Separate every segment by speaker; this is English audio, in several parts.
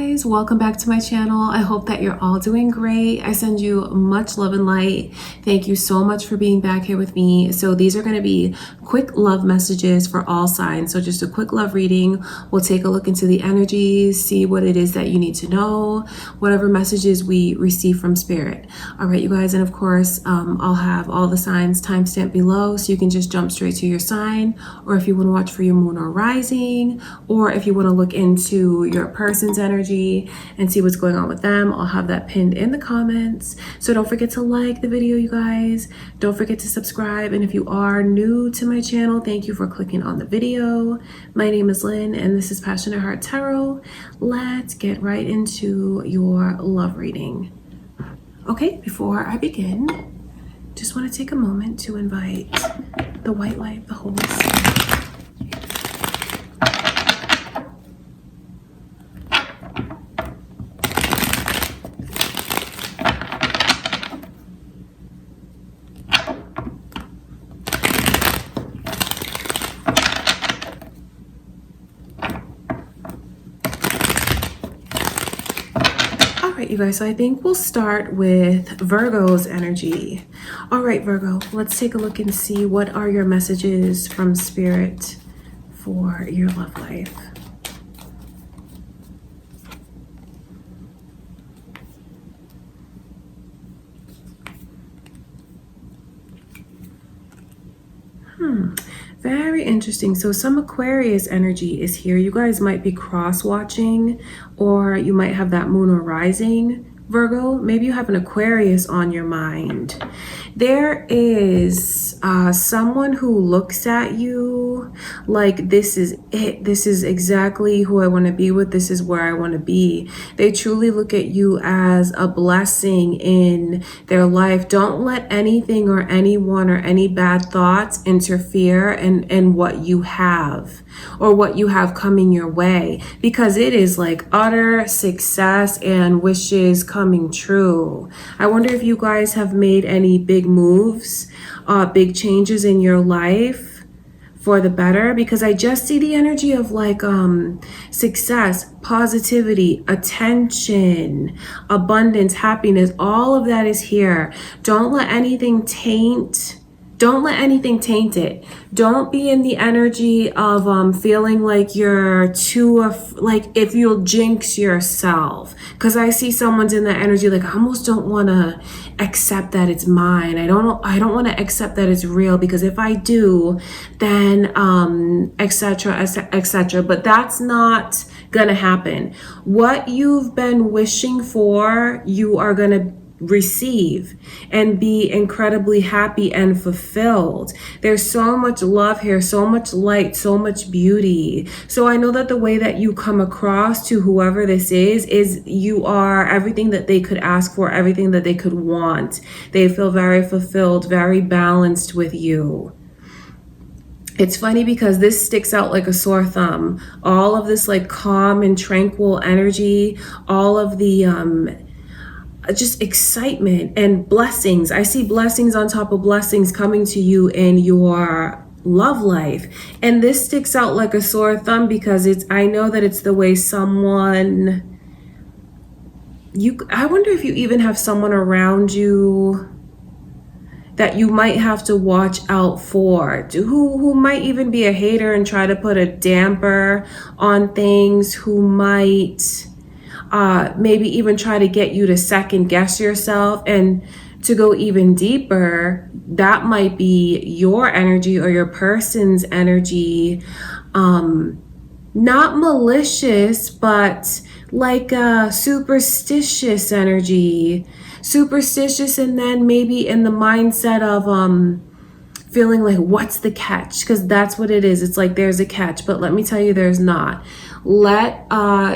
Speaker 1: guys, welcome back to my channel. I hope that you're all doing great. I send you much love and light. Thank you so much for being back here with me. So these are going to be quick love messages for all signs. So just a quick love reading. We'll take a look into the energies, see what it is that you need to know, whatever messages we receive from spirit. All right, you guys, and of course, I'll have all the signs timestamped below, so you can just jump straight to your sign, or if you want to watch for your moon or rising, or if you want to look into your person's energy and see what's going on with them, I'll have that pinned in the comments. So don't forget to like the video, you guys. Don't forget to subscribe, and if you are new to my channel, thank you for clicking on the video. My name is Lynn, and this is Passionate Heart Tarot. Let's get right into your love reading. Okay, before I begin, just want to take a moment to invite the white light, the Holy Spirit. You guys, so I think we'll start with Virgo's energy. All right, Virgo, let's take a look and see what are your messages from spirit for your love life. Very interesting. So some Aquarius energy is here. You guys might be cross-watching, or you might have that moon or rising, Virgo. Maybe you have an Aquarius on your mind. There is someone who looks at you like, this is it. This is exactly who I want to be with. This is where I want to be. They truly look at you as a blessing in their life. Don't let anything or anyone or any bad thoughts interfere in what you have or what you have coming your way, because it is like utter success and wishes coming true. I wonder if you guys have made any big moves, big changes in your life for the better, because I just see the energy of like success, positivity, attention, abundance, happiness. All of that is here. Don't let anything taint. Don't let anything taint it. Don't be in the energy of feeling like you're too, like if you'll jinx yourself. Because I see someone's in that energy like, I almost don't want to accept that it's mine. I don't want to accept that it's real, because if I do, then etc., etc. But that's not gonna happen. What you've been wishing for, you are gonna receive and be incredibly happy and fulfilled. There's so much love here, so much light, so much beauty. So I know that the way that you come across to whoever this is you are everything that they could ask for, everything that they could want. They feel very fulfilled, very balanced with you. It's funny because this sticks out like a sore thumb. All of this like calm and tranquil energy, all of the just excitement and blessings. I see blessings on top of blessings coming to you in your love life. And this sticks out like a sore thumb because I know that it's the way someone, I wonder if you even have someone around you that you might have to watch out for, who might even be a hater and try to put a damper on things, who might maybe even try to get you to second guess yourself. And to go even deeper, that might be your energy or your person's energy, not malicious, but like a superstitious energy. Superstitious, and then maybe in the mindset of feeling like, what's the catch? Because that's what it is. It's like there's a catch, but let me tell you, there's not. Let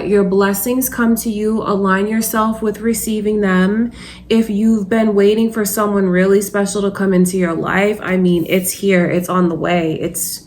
Speaker 1: your blessings come to you. Align yourself with receiving them. If you've been waiting for someone really special to come into your life, I mean, it's here. It's on the way. It's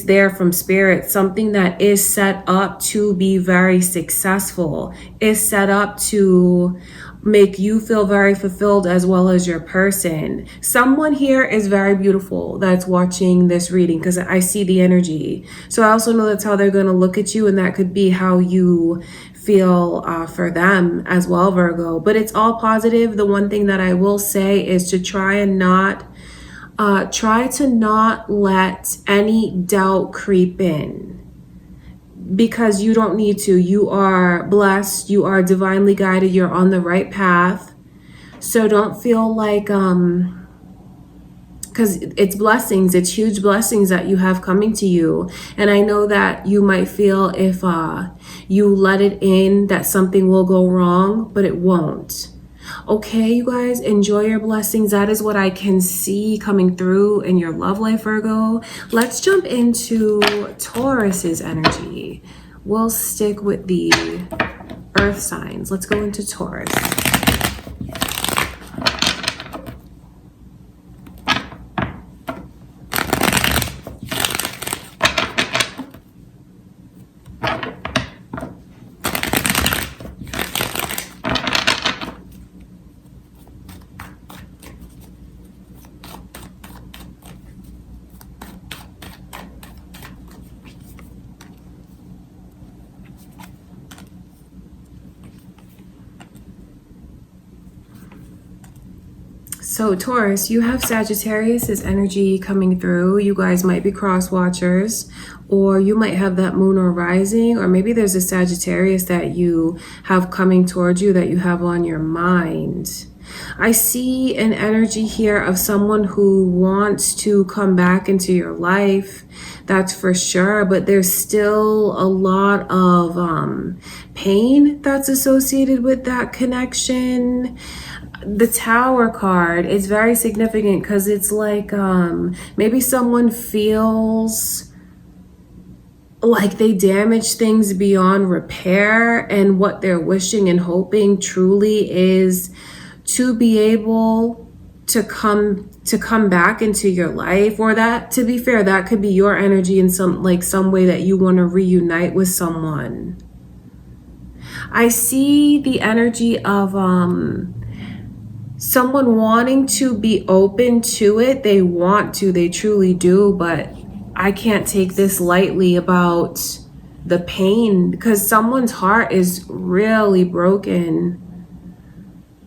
Speaker 1: there from spirit. Something that is set up to be very successful, is set up to make you feel very fulfilled as well as your person. Someone here is very beautiful that's watching this reading because I see the energy. So I also know that's how they're going to look at you, and that could be how you feel for them as well, Virgo. But it's all positive. The one thing that I will say is to try to not let any doubt creep in, because you don't need to. You are blessed, you are divinely guided, you're on the right path. So don't feel like because it's blessings, it's huge blessings that you have coming to you. And I know that you might feel if you let it in that something will go wrong, but it won't. Okay, you guys, enjoy your blessings. That is what I can see coming through in your love life, Virgo. Let's jump into Taurus's energy. We'll stick with the earth signs. Let's go into Taurus. So Taurus, you have Sagittarius's energy coming through. You guys might be cross watchers, or you might have that moon or rising, or maybe there's a Sagittarius that you have coming towards you that you have on your mind. I see an energy here of someone who wants to come back into your life. That's for sure, but there's still a lot of pain that's associated with that connection. The Tower card is very significant because it's like maybe someone feels like they damaged things beyond repair, and what they're wishing and hoping truly is to be able to come back into your life. Or that, to be fair, that could be your energy in some way that you want to reunite with someone. I see the energy of someone wanting to be open to it. They want to, they truly do, but I can't take this lightly about the pain, because someone's heart is really broken.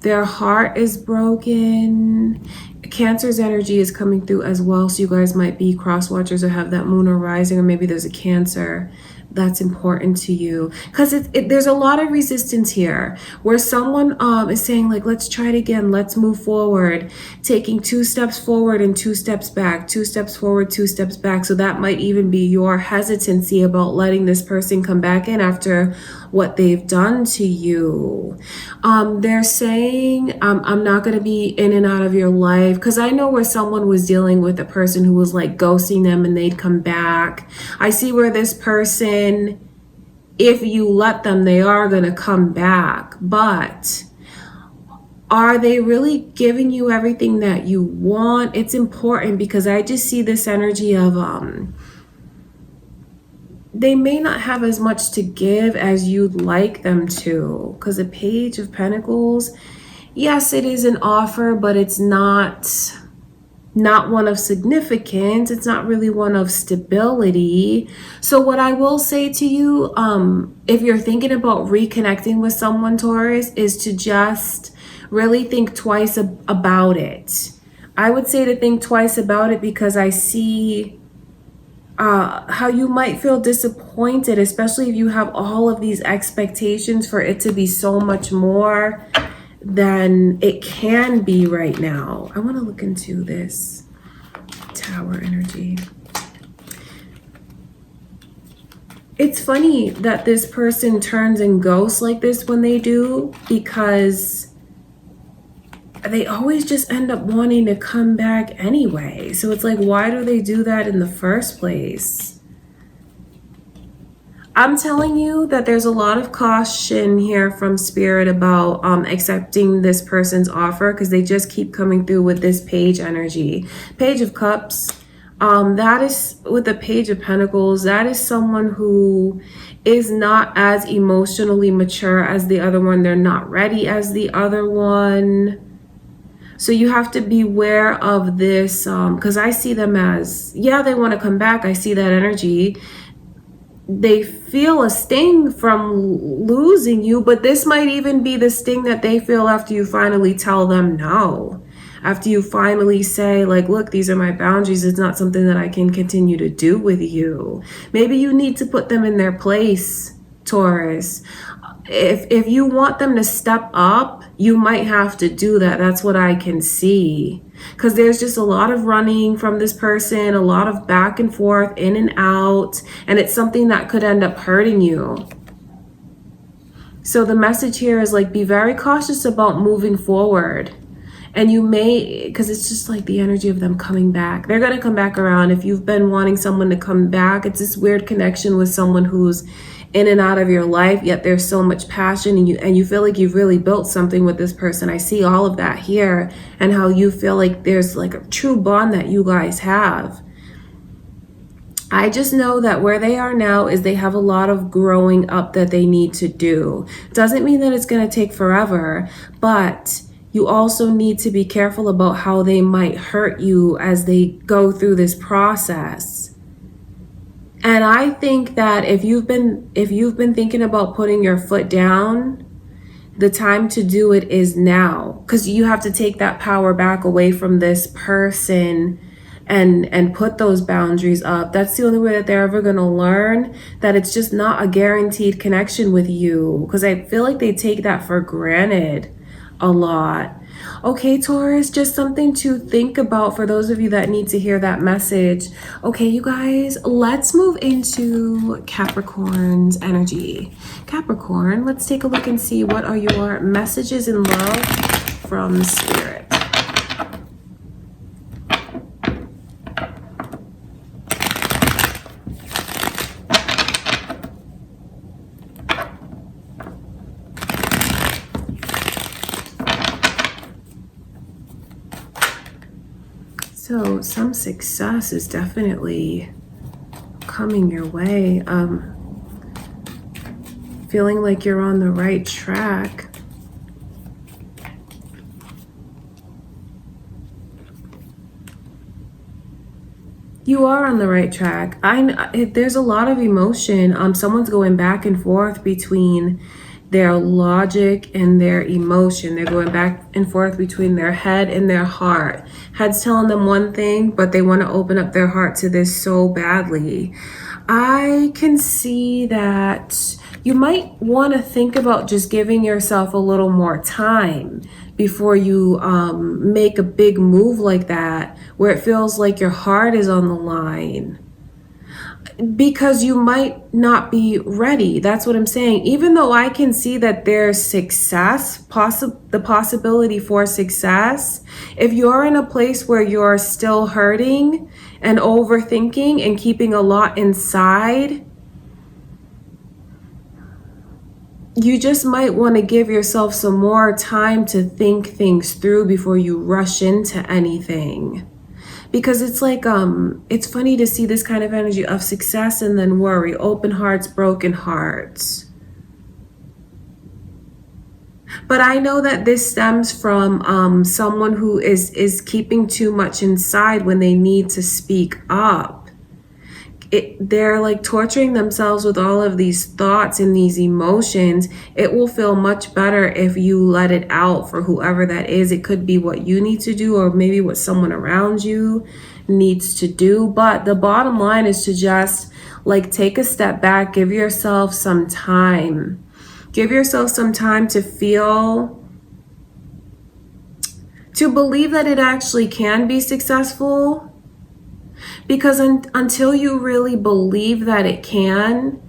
Speaker 1: Their heart is broken. Cancer's energy is coming through as well, so you guys might be cross watchers or have that moon or rising, or maybe there's a Cancer that's important to you, because there's a lot of resistance here where someone is saying like, let's try it again, let's move forward, taking 2 steps forward and 2 steps back, 2 steps forward, 2 steps back. So that might even be your hesitancy about letting this person come back in after what they've done to you. They're saying I'm not going to be in and out of your life, because I know where someone was dealing with a person who was like ghosting them and they'd come back. I see where this person, if you let them, they are going to come back, but are they really giving you everything that you want? It's important, because I just see this energy of they may not have as much to give as you'd like them to, because the Page of Pentacles, yes, it is an offer, but it's not one of significance. It's not really one of stability. So what I will say to you, if you're thinking about reconnecting with someone, Taurus, is to just really think twice about it. I would say to think twice about it, because I see how you might feel disappointed, especially if you have all of these expectations for it to be so much more than it can be right now. I want to look into this Tower energy. It's funny that this person turns and ghosts like this when they do, because they always just end up wanting to come back anyway. So it's like, why do they do that in the first place? I'm telling you that there's a lot of caution here from Spirit about accepting this person's offer, because they just keep coming through with this Page energy. Page of Cups. That is with the Page of Pentacles. That is someone who is not as emotionally mature as the other one. They're not ready as the other one. So you have to beware of this, because I see them as, yeah, they want to come back. I see that energy. They feel a sting from losing you, but this might even be the sting that they feel after you finally tell them no. After you finally say, like, look, these are my boundaries. It's not something that I can continue to do with you. Maybe you need to put them in their place, Taurus. If you want them to step up, you might have to do that. That's what I can see. Because there's just a lot of running from this person, a lot of back and forth, in and out, and it's something that could end up hurting you. So the message here is like, be very cautious about moving forward. And you may, because it's just like the energy of them coming back. They're going to come back around. If you've been wanting someone to come back, it's this weird connection with someone who's in and out of your life, yet there's so much passion, and you feel like you've really built something with this person. I see all of that here, and how you feel like there's like a true bond that you guys have. I just know that where they are now is they have a lot of growing up that they need to do. Doesn't mean that it's going to take forever, but you also need to be careful about how they might hurt you as they go through this process. And I think that if you've been thinking about putting your foot down, the time to do it is now, because you have to take that power back away from this person and put those boundaries up. That's the only way that they're ever going to learn that it's just not a guaranteed connection with you, because I feel like they take that for granted a lot. Okay, Taurus, just something to think about for those of you that need to hear that message. Okay, you guys, let's move into Capricorn's energy. Capricorn, let's take a look and see what are your messages in love from Spirit. So some success is definitely coming your way. Feeling like you're on the right track. You are on the right track. There's a lot of emotion. Someone's going back and forth between their logic and their emotion. They're going back and forth between their head and their heart. Head's telling them one thing, but they want to open up their heart to this so badly. I can see that you might want to think about just giving yourself a little more time before you make a big move like that, where it feels like your heart is on the line. Because you might not be ready. That's what I'm saying. Even though I can see that there's success, the possibility for success, if you're in a place where you're still hurting and overthinking and keeping a lot inside, you just might want to give yourself some more time to think things through before you rush into anything. Because it's like, it's funny to see this kind of energy of success and then worry, open hearts, broken hearts. But I know that this stems from someone who is keeping too much inside when they need to speak up. They're like torturing themselves with all of these thoughts and these emotions. It will feel much better if you let it out for whoever that is. It could be what you need to do, or maybe what someone around you needs to do. But the bottom line is to just like take a step back, give yourself some time. Give yourself some time to feel, to believe that it actually can be successful. Because until you really believe that it can,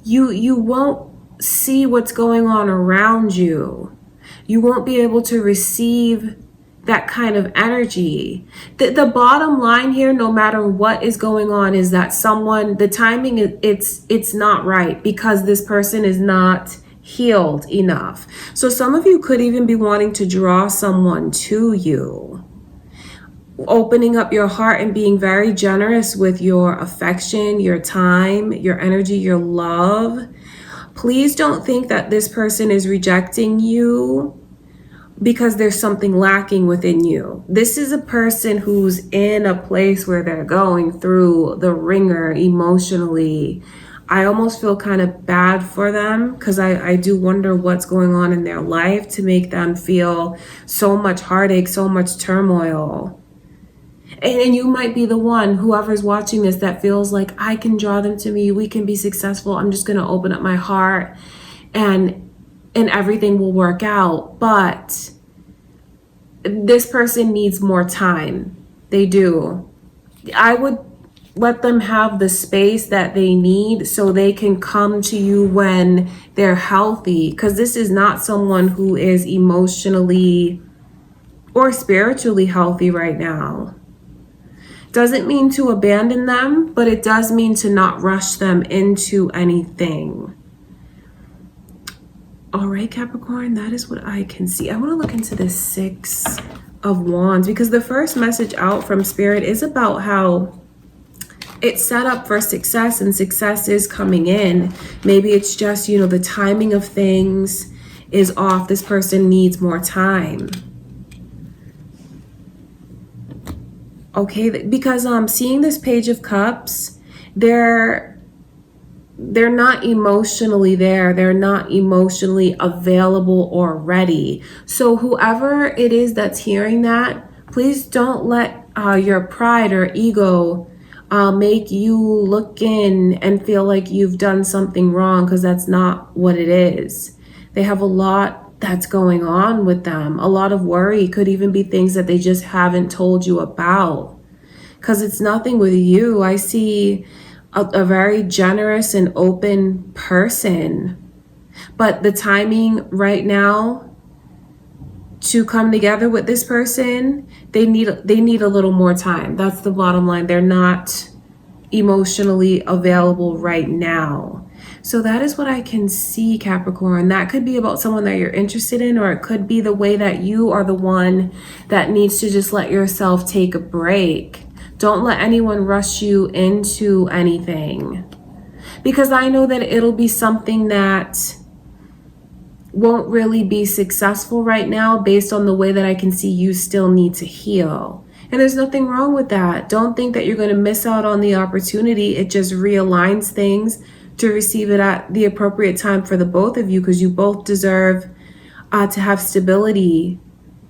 Speaker 1: you won't see what's going on around you. You won't be able to receive that kind of energy. The bottom line here, no matter what is going on, is that the timing, it's not right, because this person is not healed enough. So some of you could even be wanting to draw someone to you. opening up your heart and being very generous with your affection, your time, your energy, your love. Please don't think that this person is rejecting you because there's something lacking within you. This is a person who's in a place where they're going through the ringer emotionally. I almost feel kind of bad for them because I do wonder what's going on in their life to make them feel so much heartache, so much turmoil. And you might be the one, whoever's watching this, that feels like I can draw them to me. We can be successful. I'm just going to open up my heart and everything will work out. But this person needs more time. They do. I would let them have the space that they need so they can come to you when they're healthy. Because this is not someone who is emotionally or spiritually healthy right now. Doesn't mean to abandon them, but it does mean to not rush them into anything. All right, Capricorn, that is what I can see. I want to look into this 6 of Wands because the first message out from Spirit is about how it's set up for success and success is coming in. Maybe it's just, you know, the timing of things is off. This person needs more time. Okay, because seeing this Page of Cups, they're not emotionally there. They're not emotionally available or ready. So whoever it is that's hearing that, please don't let your pride or ego make you look in and feel like you've done something wrong, because that's not what it is. They have a lot that's going on with them. A lot of worry. Could even be things that they just haven't told you about, because it's nothing with you. I see a very generous and open person, but the timing right now to come together with this person, they need a little more time. That's the bottom line. They're not emotionally available right now. So that is what I can see, Capricorn. That could be about someone that you're interested in, or it could be the way that you are the one that needs to just let yourself take a break. Don't let anyone rush you into anything, because I know that it'll be something that won't really be successful right now based on the way that I can see you still need to heal. And there's nothing wrong with that. Don't think that you're going to miss out on the opportunity. It just realigns things to receive it at the appropriate time for the both of you, because you both deserve to have stability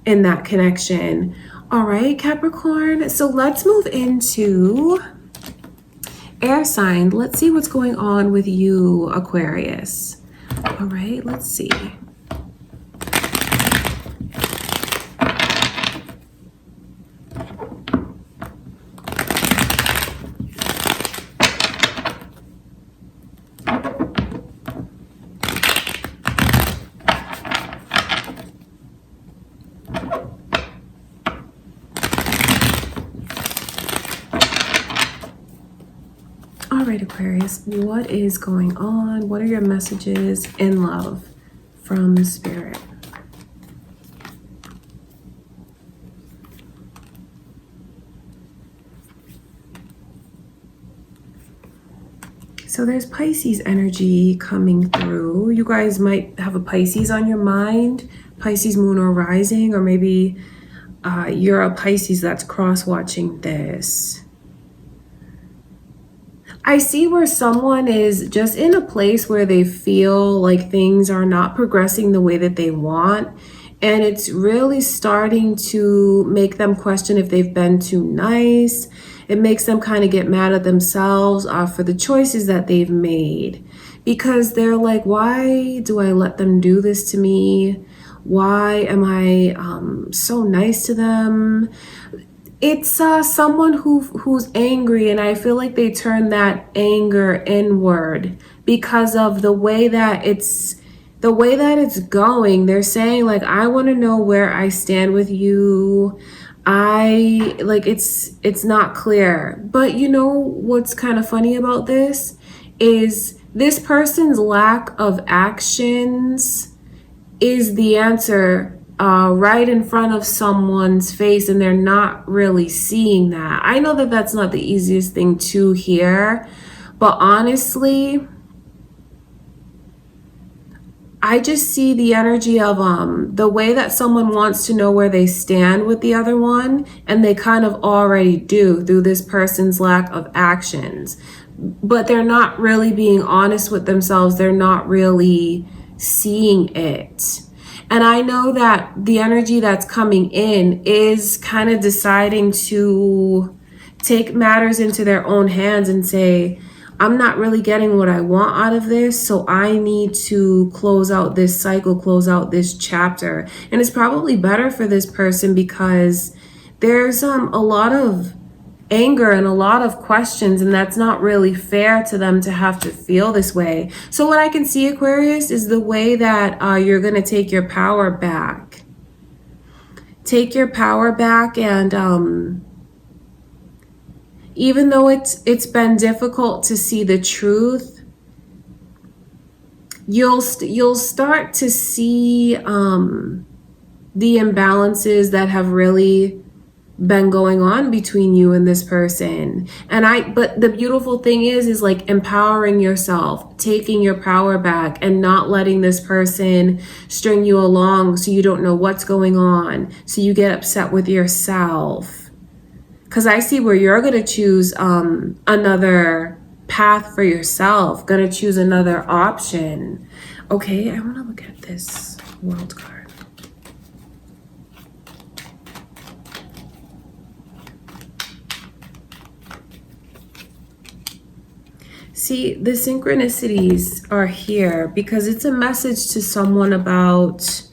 Speaker 1: in that connection. All right, Capricorn. So let's move into air sign. Let's see what's going on with you, Aquarius. All right, let's see. All right, Aquarius, what is going on? What are your messages in love from Spirit? So there's Pisces energy coming through. You guys might have a Pisces on your mind, Pisces moon or rising, or maybe you're a Pisces that's cross-watching this. I see where someone is just in a place where they feel like things are not progressing the way that they want. And it's really starting to make them question if they've been too nice. It makes them kind of get mad at themselves for the choices that they've made. Because they're like, why do I let them do this to me? Why am I so nice to them? It's someone who's angry, and I feel like they turn that anger inward because of the way that it's going. They're saying like, I want to know where I stand with you. It's not clear. But you know what's kind of funny about this is this person's lack of actions is the answer right in front of someone's face and they're not really seeing that. I know that that's not the easiest thing to hear, but honestly, I just see the energy of the way that someone wants to know where they stand with the other one, and they kind of already do through this person's lack of actions. But they're not really being honest with themselves. They're not really seeing it. And I know that the energy that's coming in is kind of deciding to take matters into their own hands and say, I'm not really getting what I want out of this, so I need to close out this cycle, close out this chapter. And it's probably better for this person because there's a lot of anger and a lot of questions, and that's not really fair to them to have to feel this way. So what I can see, Aquarius, is the way that you're going to take your power back. Take your power back, and even though it's been difficult to see the truth, you'll start to see the imbalances that have really been going on between you and this person. But the beautiful thing is like empowering yourself, taking your power back, and not letting this person string you along so you don't know what's going on, so you get upset with yourself. Because I see where you're going to choose another path for yourself, going to choose another option. Okay, I want to look at this world card. See, the synchronicities are here because it's a message to someone about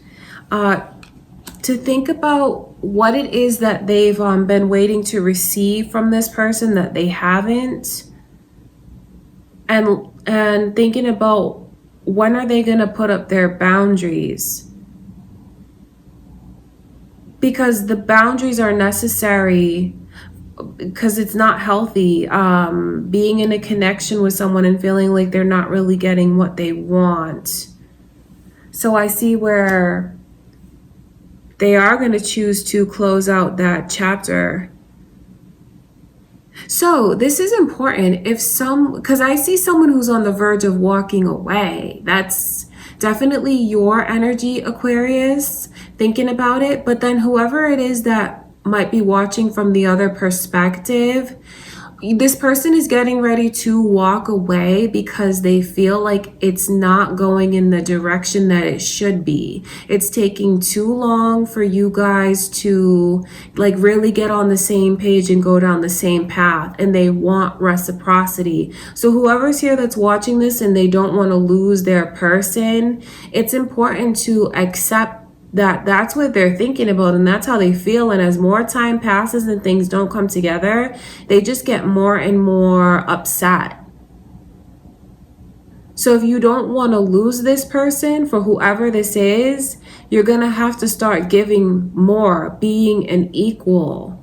Speaker 1: to think about what it is that they've been waiting to receive from this person that they haven't, and thinking about when are they going to put up their boundaries, because the boundaries are necessary, because it's not healthy being in a connection with someone and feeling like they're not really getting what they want. So I see where they are going to choose to close out that chapter. So this is important. Because I see someone who's on the verge of walking away. That's definitely your energy, Aquarius, thinking about it. But then whoever it is that might be watching from the other perspective, this person is getting ready to walk away because they feel like it's not going in the direction that it should be. It's taking too long for you guys to like really get on the same page and go down the same path, and they want reciprocity. So whoever's here that's watching this and they don't want to lose their person, it's important to accept that that's what they're thinking about and that's how they feel. And as more time passes and things don't come together, they just get more and more upset. So if you don't want to lose this person, for whoever this is, you're going to have to start giving more, being an equal,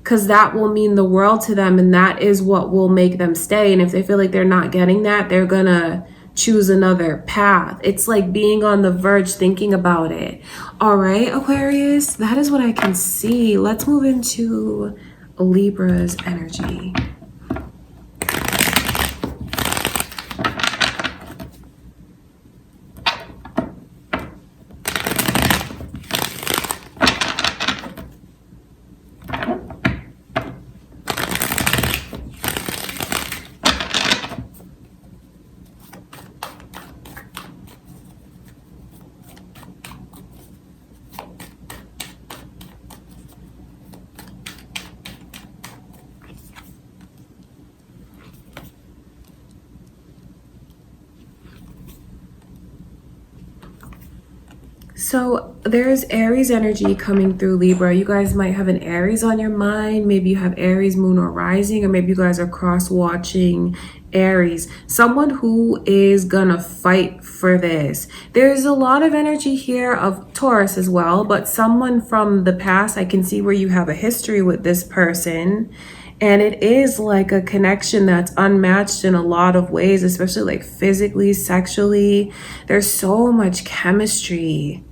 Speaker 1: because that will mean the world to them, and that is what will make them stay. And if they feel like they're not getting that, they're going to choose another path. It's like being on the verge, thinking about it. All right, Aquarius, that is what I can see. Let's move into Libra's energy. So there's Aries energy coming through Libra. You guys might have an Aries on your mind. Maybe you have Aries, moon, or rising, or maybe you guys are cross-watching Aries. Someone who is gonna fight for this. There's a lot of energy here of Taurus as well, but someone from the past, I can see where you have a history with this person. And it is like a connection that's unmatched in a lot of ways, especially like physically, sexually. There's so much chemistry.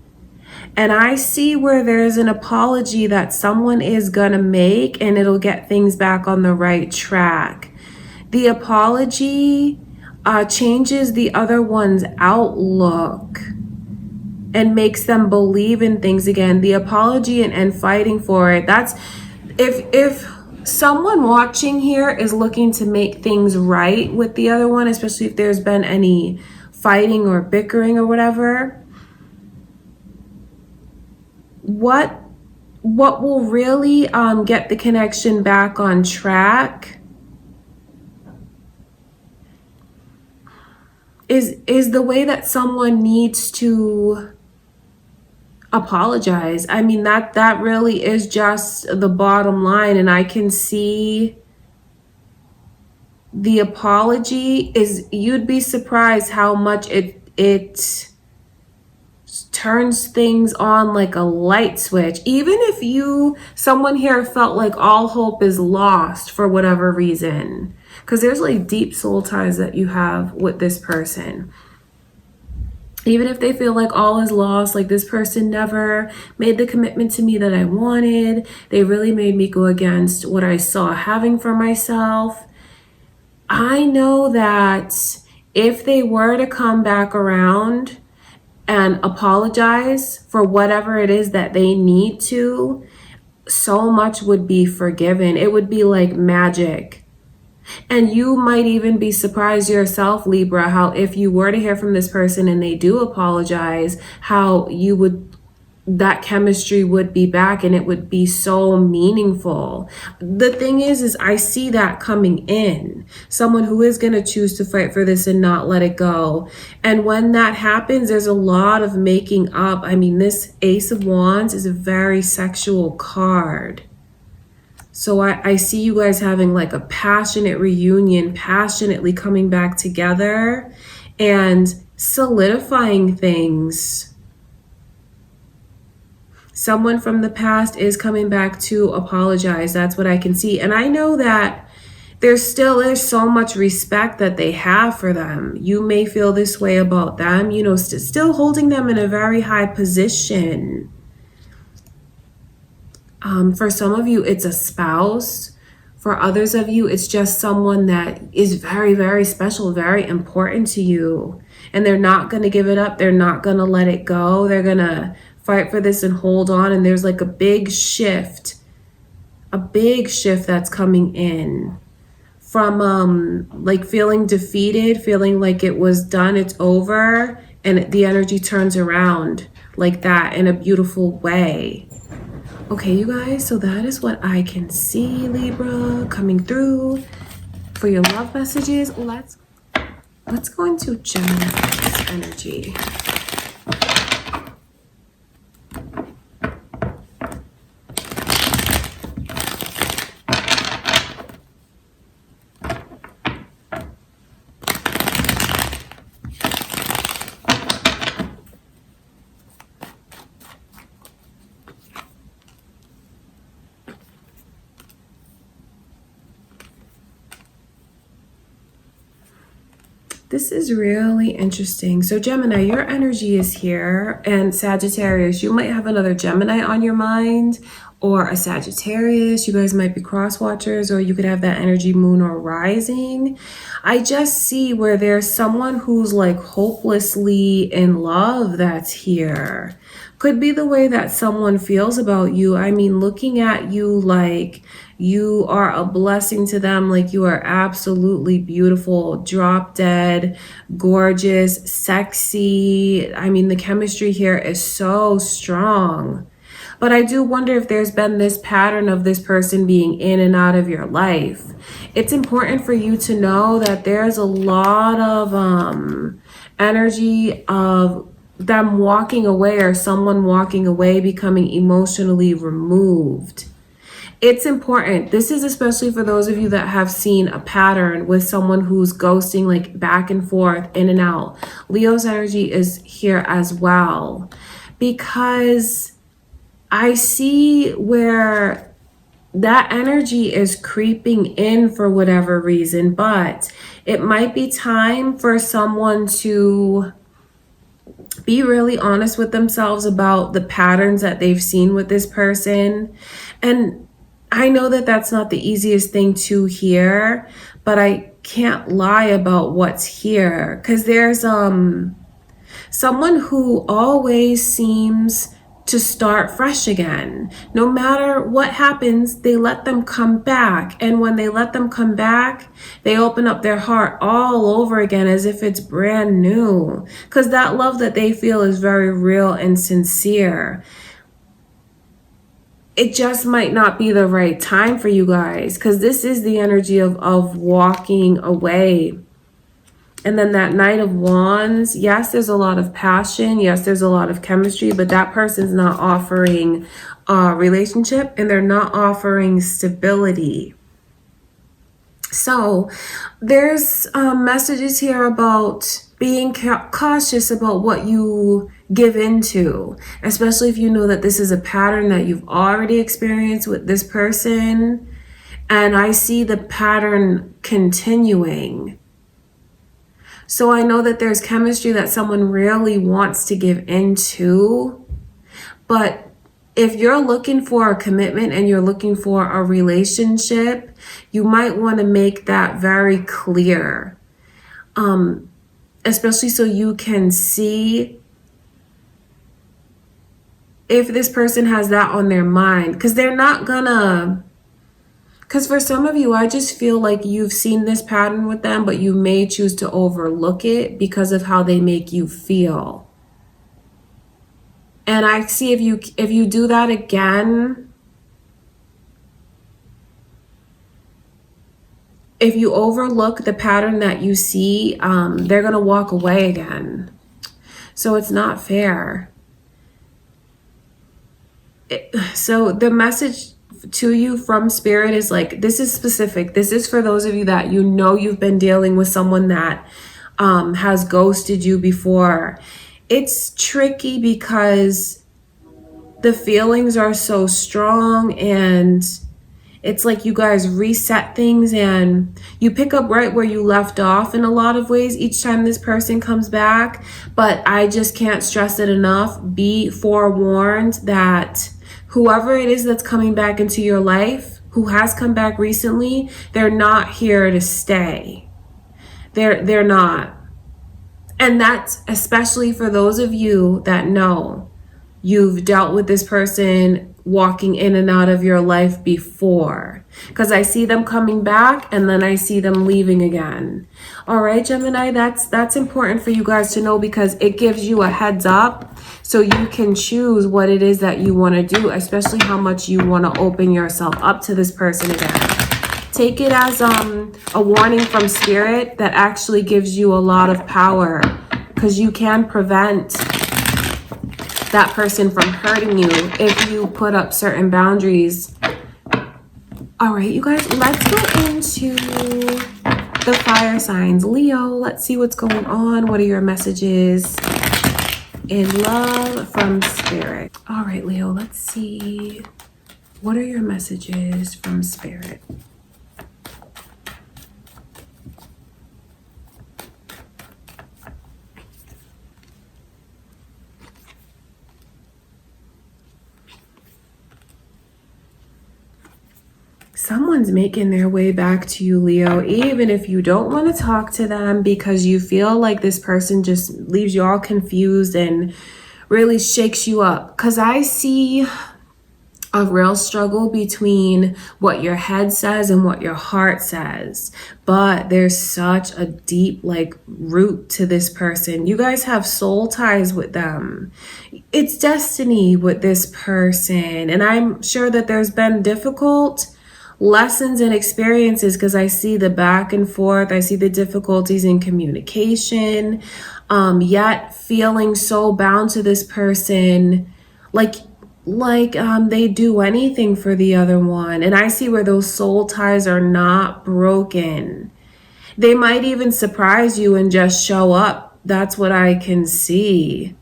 Speaker 1: And I see where there's an apology that someone is going to make, and it'll get things back on the right track. The apology changes the other one's outlook and makes them believe in things again. The apology and fighting for it. That's if someone watching here is looking to make things right with the other one, especially if there's been any fighting or bickering or whatever. What will really get the connection back on track is the way that someone needs to apologize. I mean, that really is just the bottom line, and I can see the apology is, you'd be surprised how much it turns things on like a light switch. Even if someone here felt like all hope is lost for whatever reason, because there's like deep soul ties that you have with this person. Even if they feel like all is lost, like this person never made the commitment to me that I wanted, they really made me go against what I saw having for myself. I know that if they were to come back around and apologize for whatever it is that they need to, so much would be forgiven. It would be like magic. And you might even be surprised yourself, Libra, how if you were to hear from this person and they do apologize, how that chemistry would be back and it would be so meaningful. The thing is I see that coming in. Someone who is going to choose to fight for this and not let it go. And when that happens, there's a lot of making up. I mean, this Ace of Wands is a very sexual card. So I see you guys having like a passionate reunion, passionately coming back together and solidifying things. Someone from the past is coming back to apologize. That's what I can see. And I know that there still is so much respect that they have for them. You may feel this way about them, you know, still holding them in a very high position. For some of you, it's a spouse. For others of you, it's just someone that is very, very special, very important to you. And they're not going to give it up. They're not going to let it go. They're going to fight for this and hold on. And there's like a big shift that's coming in from like feeling defeated, feeling like it was done, it's over. And the energy turns around like that in a beautiful way. Okay, you guys, so that is what I can see, Libra, coming through for your love messages. Let's go into Gemini's energy. This is really interesting. So Gemini, your energy is here, and Sagittarius, you might have another Gemini on your mind or a Sagittarius. You guys might be cross watchers, or you could have that energy moon or rising. I just see where there's someone who's like hopelessly in love that's here. Could be the way that someone feels about you. I mean, looking at you like you are a blessing to them, like you are absolutely beautiful, drop dead, gorgeous, sexy. I mean, the chemistry here is so strong. But I do wonder if there's been this pattern of this person being in and out of your life. It's important for you to know that there's a lot of energy of them walking away, or someone walking away, becoming emotionally removed. It's important. This is especially for those of you that have seen a pattern with someone who's ghosting, like back and forth, in and out. Leo's energy is here as well, because I see where that energy is creeping in for whatever reason, but it might be time for someone to be really honest with themselves about the patterns that they've seen with this person. And I know that that's not the easiest thing to hear, but I can't lie about what's here, because there's someone who always seems to start fresh again. No matter what happens, they let them come back. And when they let them come back, they open up their heart all over again as if it's brand new. Because that love that they feel is very real and sincere. It just might not be the right time for you guys, because this is the energy of walking away. And then that Knight of Wands, yes, there's a lot of passion. Yes, there's a lot of chemistry, but that person's not offering a relationship, and they're not offering stability. So there's messages here about being cautious about what you give into, especially if you know that this is a pattern that you've already experienced with this person. And I see the pattern continuing. So I know that there's chemistry that someone really wants to give into. But if you're looking for a commitment and you're looking for a relationship, you might want to make that very clear. Especially so you can see if this person has that on their mind. Because they're not gonna... Because for some of you, I just feel like you've seen this pattern with them, but you may choose to overlook it because of how they make you feel. And I see if you do that again, if you overlook the pattern that you see, they're going to walk away again. So it's not fair. So the message to you from Spirit is like, this is specific. This is for those of you that you know you've been dealing with someone that has ghosted you before. It's tricky because the feelings are so strong, and it's like you guys reset things and you pick up right where you left off in a lot of ways each time this person comes back. But I just can't stress it enough. Be forewarned that whoever it is that's coming back into your life, who has come back recently, they're not here to stay. They're not. And that's especially for those of you that know you've dealt with this person walking in and out of your life before. Because I see them coming back and then I see them leaving again. All right, Gemini, that's important for you guys to know, because it gives you a heads up so you can choose what it is that you want to do, especially how much you want to open yourself up to this person again. Take it as a warning from Spirit that actually gives you a lot of power, because you can prevent that person from hurting you if you put up certain boundaries. All right, you guys, let's go into the fire signs. Leo, let's see what's going on. What are your messages in love from Spirit? All right, Leo, let's see. What are your messages from Spirit? Someone's making their way back to you, Leo, even if you don't want to talk to them because you feel like this person just leaves you all confused and really shakes you up. Because I see a real struggle between what your head says and what your heart says. But there's such a deep root to this person. You guys have soul ties with them. It's destiny with this person. And I'm sure that there's been difficult lessons and experiences, because I see the back and forth. I see the difficulties in communication, yet feeling so bound to this person, like they do anything for the other one. And I see where those soul ties are not broken. They might even surprise you and just show up. That's what I can see.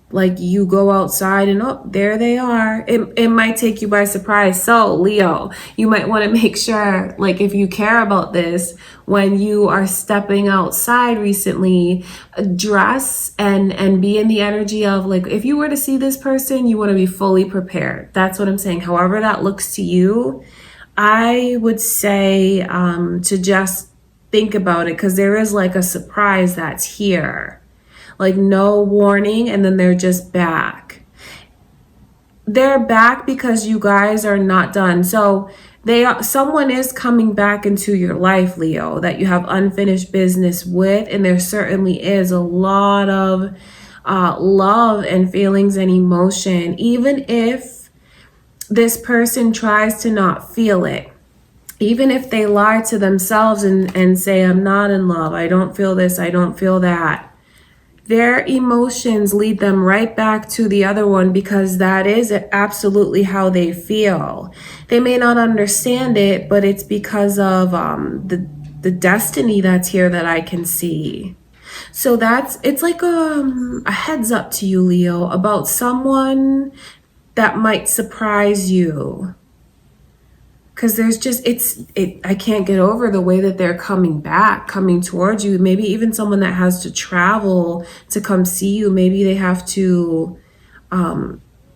Speaker 1: Like you go outside and oh, there they are. It might take you by surprise. So Leo, you might want to make sure, like if you care about this, when you are stepping outside recently, dress and be in the energy of like, if you were to see this person, you want to be fully prepared. That's what I'm saying. However that looks to you, I would say to just think about it, because there is like a surprise that's here. Like no warning, and then they're just back. They're back because you guys are not done. So someone is coming back into your life, Leo, that you have unfinished business with, and there certainly is a lot of love and feelings and emotion, even if this person tries to not feel it. Even if they lie to themselves and say, I'm not in love, I don't feel this, I don't feel that. Their emotions lead them right back to the other one, because that is absolutely how they feel. They may not understand it, but it's because of the destiny that's here that I can see. So it's like a heads up to you, Leo, about someone that might surprise you. Because there's just, I can't get over the way that they're coming back, coming towards you. Maybe even someone that has to travel to come see you. Maybe they have to,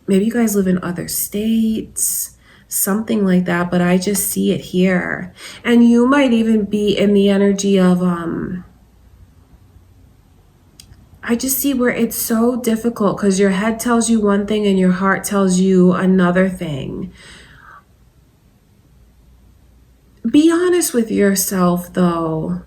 Speaker 1: maybe you guys live in other states, something like that. But I just see it here. And you might even be in the energy of, I just see where it's so difficult because your head tells you one thing and your heart tells you another thing. Be honest with yourself, though.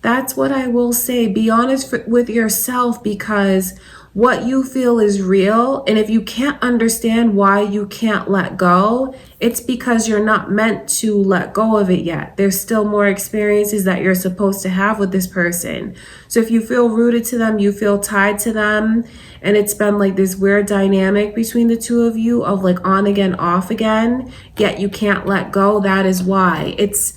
Speaker 1: That's what I will say. Be honest with yourself, because what you feel is real. And if you can't understand why you can't let go, it's because you're not meant to let go of it yet. There's still more experiences that you're supposed to have with this person. So if you feel rooted to them, you feel tied to them, and it's been like this weird dynamic between the two of you of like on again, off again, yet you can't let go, that is why. It's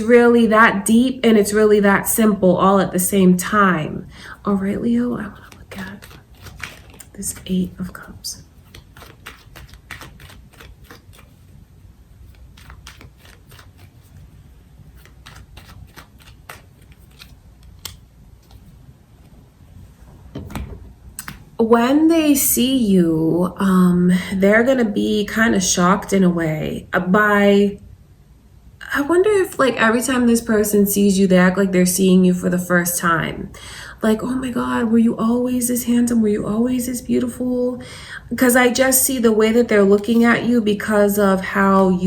Speaker 1: really that deep, and it's really that simple all at the same time. All right, Leo, I want to look at this 8 of Cups. When they see you, they're going to be kind of shocked in a way I wonder if like every time this person sees you, they act like they're seeing you for the first time. Like, oh my God, were you always this handsome? Were you always this beautiful? Because I just see the way that they're looking at you because of how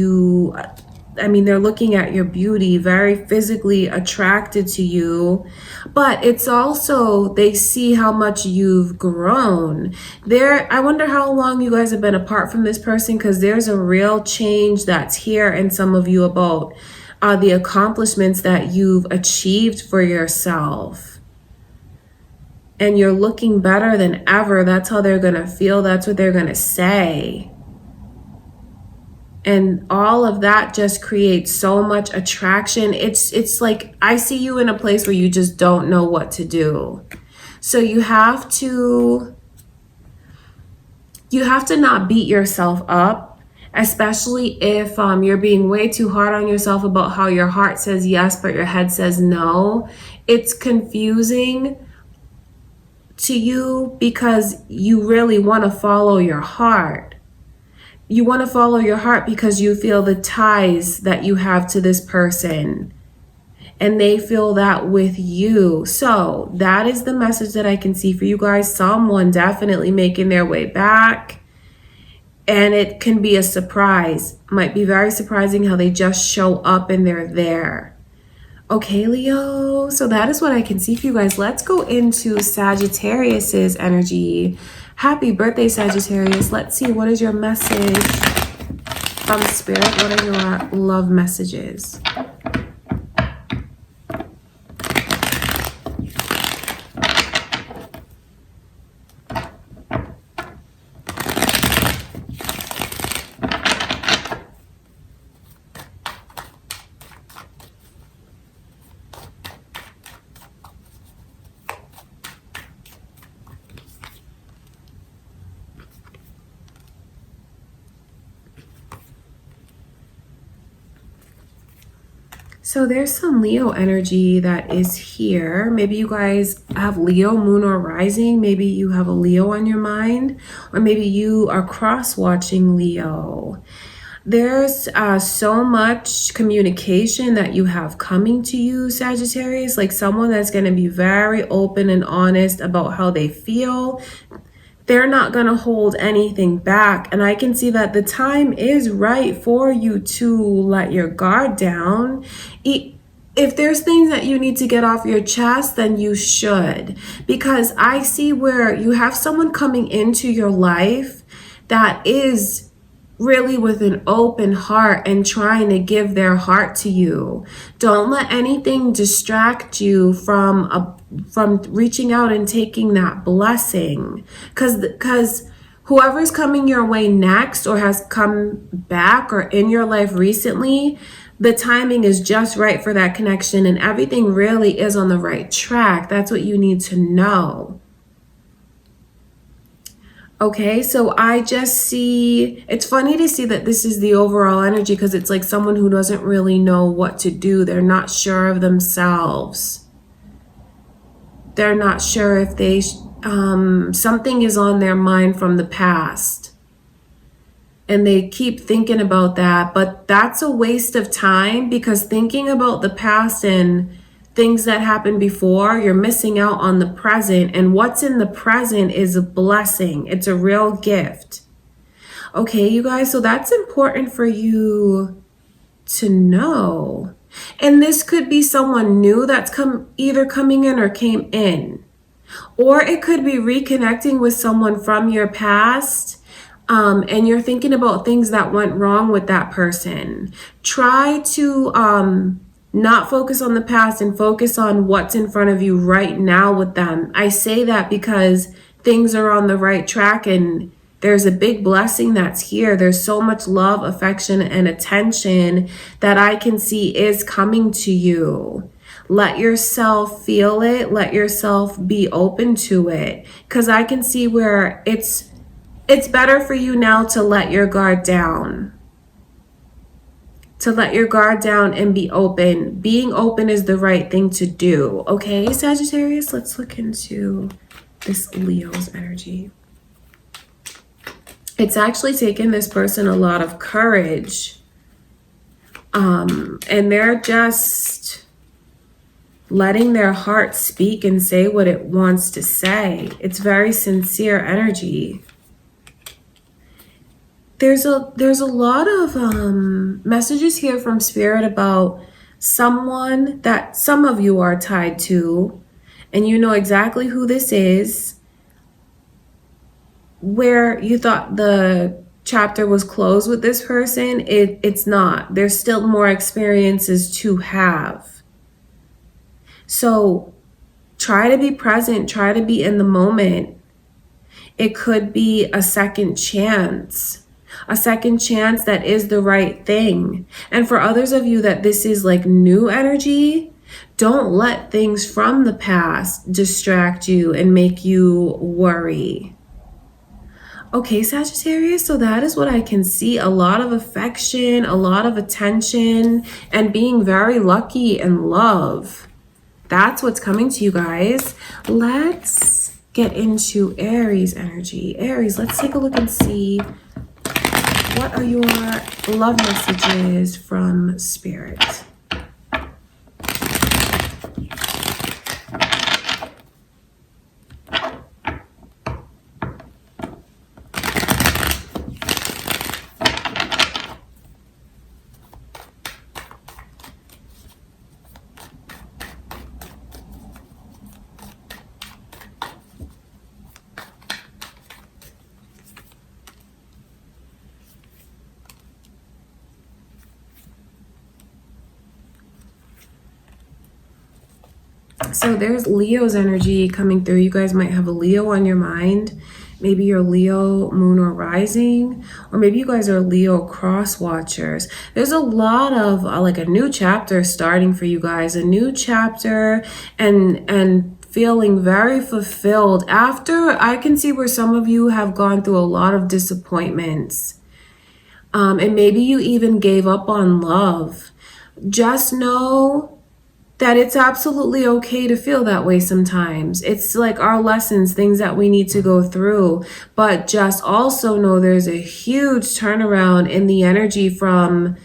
Speaker 1: they're looking at your beauty, very physically attracted to you, but it's also, they see how much you've grown. I wonder how long you guys have been apart from this person, because there's a real change that's here in some of you about the accomplishments that you've achieved for yourself. And you're looking better than ever. That's how they're going to feel. That's what they're going to say. And all of that just creates so much attraction. It's like, I see you in a place where you just don't know what to do. So you have to not beat yourself up, especially if you're being way too hard on yourself about how your heart says yes, but your head says no. It's confusing to you because you really want to follow your heart. You want to follow your heart because you feel the ties that you have to this person, and they feel that with you. So that is the message that I can see for you guys. Someone definitely making their way back, and it can be a surprise. Might be very surprising how they just show up and they're there. Okay, Leo, so that is what I can see for you guys. Let's go into Sagittarius's energy. Happy birthday, Sagittarius. Let's see, what is your message from Spirit? What are your love messages? So there's some Leo energy that is here. Maybe you guys have Leo, moon, or rising. Maybe you have a Leo on your mind, or maybe you are cross-watching Leo. There's so much communication that you have coming to you, Sagittarius, like someone that's going to be very open and honest about how they feel. They're not going to hold anything back. And I can see that the time is right for you to let your guard down. If there's things that you need to get off your chest, then you should. Because I see where you have someone coming into your life that is really with an open heart and trying to give their heart to you. Don't let anything distract you from reaching out and taking that blessing, because whoever's coming your way next or has come back or in your life recently, the timing is just right for that connection and everything really is on the right track. That's what you need to know. Okay, so I just see, it's funny to see that this is the overall energy because it's like someone who doesn't really know what to do. They're not sure of themselves. They're not sure if they, something is on their mind from the past. And they keep thinking about that, but that's a waste of time because thinking about the past and things that happened before, you're missing out on the present. And what's in the present is a blessing. It's a real gift. Okay, you guys, so that's important for you to know. And this could be someone new that's either coming in or came in. Or it could be reconnecting with someone from your past. And you're thinking about things that went wrong with that person. Try to not focus on the past and focus on what's in front of you right now with them. I say that because things are on the right track and there's a big blessing that's here. There's so much love, affection, and attention that I can see is coming to you. Let yourself feel it. Let yourself be open to it. Because I can see where it's better for you now to let your guard down. To let your guard down and be open. Being open is the right thing to do. Okay, Sagittarius, let's look into this Leo's energy. It's actually taken this person a lot of courage. And they're just letting their heart speak and say what it wants to say. It's very sincere energy. There's a lot of messages here from Spirit about someone that some of you are tied to, and you know exactly who this is, where you thought the chapter was closed with this person. It's not. There's still more experiences to have. So try to be present, try to be in the moment. It could be a second chance. A second chance that is the right thing. And for others of you that this is like new energy, don't let things from the past distract you and make you worry. Okay, Sagittarius, so that is what I can see. A lot of affection, a lot of attention, and being very lucky in love. That's what's coming to you guys. Let's get into Aries energy. Aries, let's take a look and see what are your love messages from Spirit. So there's Leo's energy coming through. You guys might have a Leo on your mind. Maybe you're Leo, moon, or rising. Or maybe you guys are Leo cross watchers. There's a lot of like a new chapter starting for you guys. A new chapter and feeling very fulfilled. After, I can see where some of you have gone through a lot of disappointments. And maybe you even gave up on love. just know that it's absolutely okay to feel that way sometimes. It's like our lessons, things that we need to go through. But just also know there's a huge turnaround in the energy from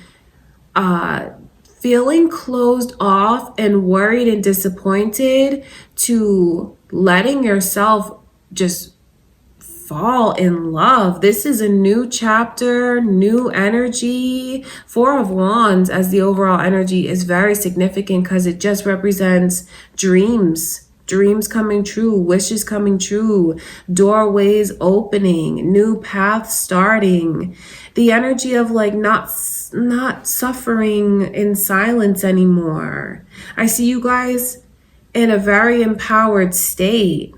Speaker 1: feeling closed off and worried and disappointed to letting yourself just fall in love. This is a new chapter, new energy. Four of Wands as the overall energy is very significant because it just represents dreams. Dreams coming true, wishes coming true, doorways opening, new paths starting. The energy of like not suffering in silence anymore. I see you guys in a very empowered state.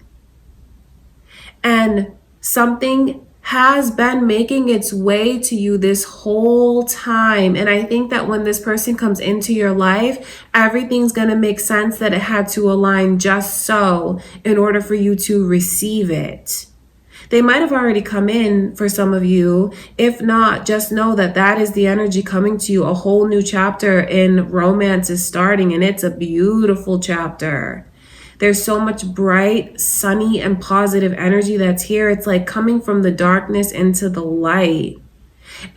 Speaker 1: And something has been making its way to you this whole time. And I think that when this person comes into your life, everything's going to make sense that it had to align just so in order for you to receive it. They might have already come in for some of you. If not, just know that that is the energy coming to you. A whole new chapter in romance is starting, and it's a beautiful chapter. There's so much bright, sunny, and positive energy that's here. It's like coming from the darkness into the light.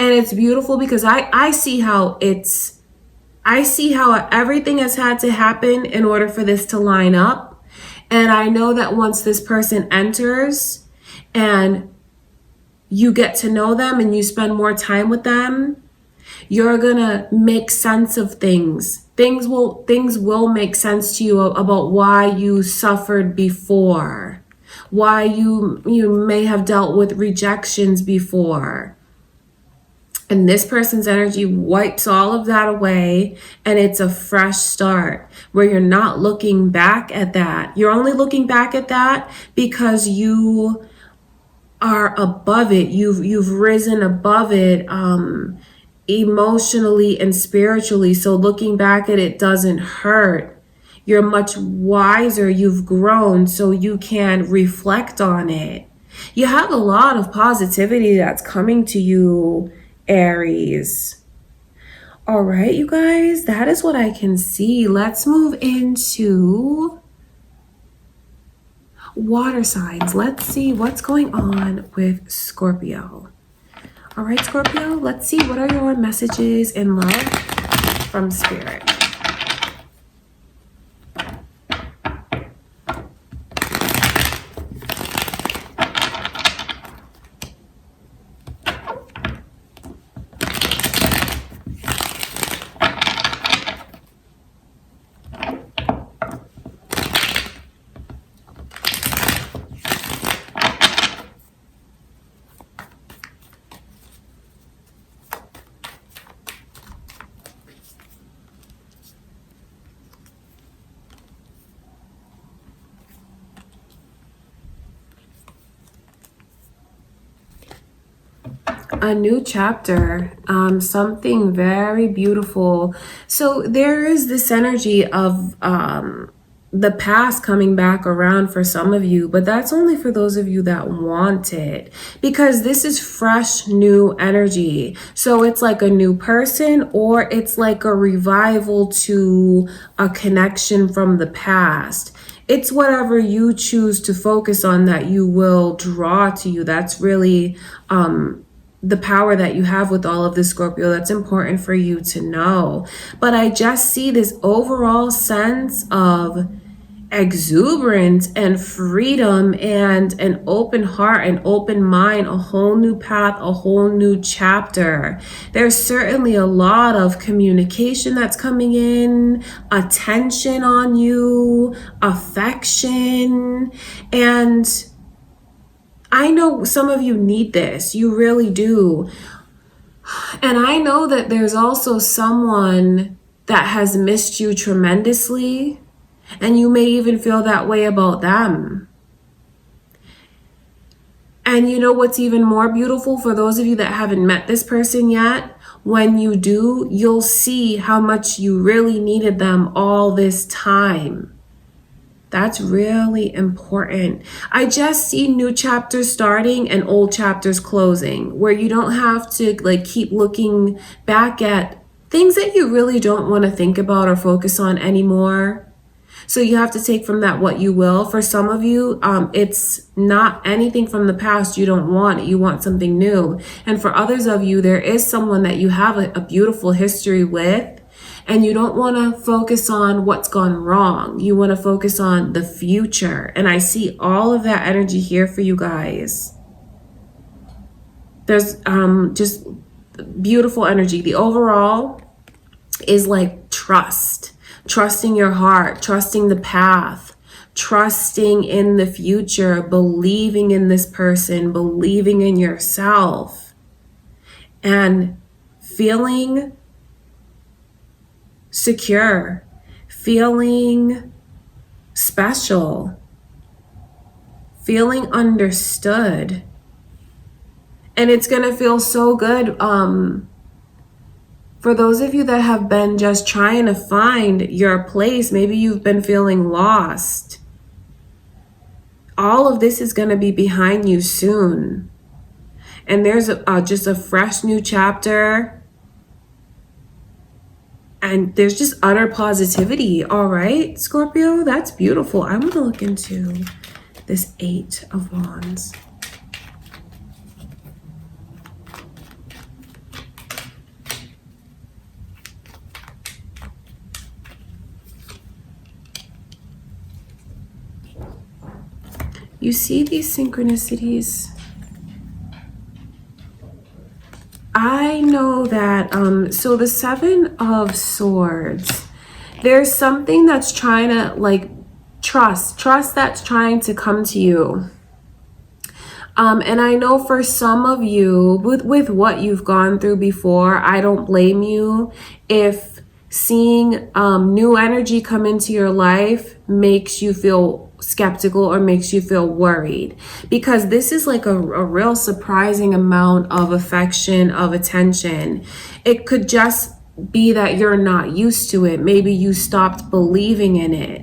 Speaker 1: And it's beautiful because I see how everything has had to happen in order for this to line up. And I know that once this person enters and you get to know them and you spend more time with them, you're gonna make sense of things. Things will make sense to you about why you suffered before, why you may have dealt with rejections before. And this person's energy wipes all of that away, and it's a fresh start where you're not looking back at that. You're only looking back at that because you are above it. You've risen above it. Emotionally and spiritually. So looking back at it doesn't hurt. You're much wiser. You've grown so you can reflect on it. You have a lot of positivity that's coming to you, Aries. All right, you guys, that is what I can see. Let's move into water signs. Let's see what's going on with Scorpio. All right, Scorpio, let's see, what are your messages in love from Spirit? A new chapter, something very beautiful. So there is this energy of the past coming back around for some of you, but that's only for those of you that want it, because this is fresh, new energy. So it's like a new person, or it's like a revival to a connection from the past. It's whatever you choose to focus on that you will draw to you. That's really the power that you have with all of this, Scorpio. That's important for you to know. But I just see this overall sense of exuberance and freedom and an open heart, an open mind, a whole new path, a whole new chapter. There's certainly a lot of communication that's coming in, attention on you, affection, and I know some of you need this. You really do. And I know that there's also someone that has missed you tremendously, and you may even feel that way about them. And you know what's even more beautiful for those of you that haven't met this person yet? When you do, you'll see how much you really needed them all this time. That's really important. I just see new chapters starting and old chapters closing, where you don't have to like keep looking back at things that you really don't want to think about or focus on anymore. So you have to take from that what you will. For some of you, it's not anything from the past. You don't want it. You want something new. And for others of you, there is someone that you have a beautiful history with, and you don't want to focus on what's gone wrong. You want to focus on the future. And I see all of that energy here for you guys. There's just beautiful energy. The overall is like trust. Trusting your heart, trusting the path, trusting in the future, believing in this person, believing in yourself, and feeling secure, feeling special, feeling understood. And it's going to feel so good. For those of you that have been just trying to find your place, maybe you've been feeling lost. All of this is going to be behind you soon. And there's just a fresh new chapter. And there's just utter positivity. All right, Scorpio, that's beautiful. I want to look into this 8 of Wands. You see these synchronicities? I know that, so the 7 of Swords, there's something that's trying to, like, trust that's trying to come to you. And I know for some of you, with what you've gone through before, I don't blame you if seeing new energy come into your life makes you feel skeptical or makes you feel worried, because this is like a real surprising amount of affection, of attention. It could just be that you're not used to it. Maybe you stopped believing in it.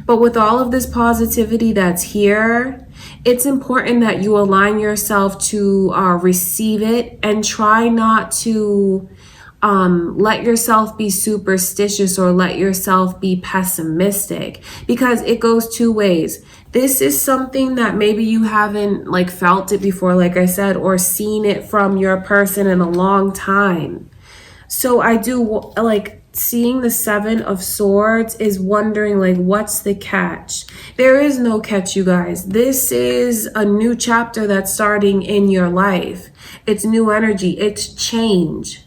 Speaker 1: But with all of this positivity that's here, it's important that you align yourself to receive it, and try not to let yourself be superstitious or let yourself be pessimistic, because it goes two ways. This is something that maybe you haven't like felt it before, like I said, or seen it from your person in a long time. So I do like seeing the 7 of Swords is wondering, like, what's the catch? There is no catch, you guys. This is a new chapter that's starting in your life. It's new energy. It's change.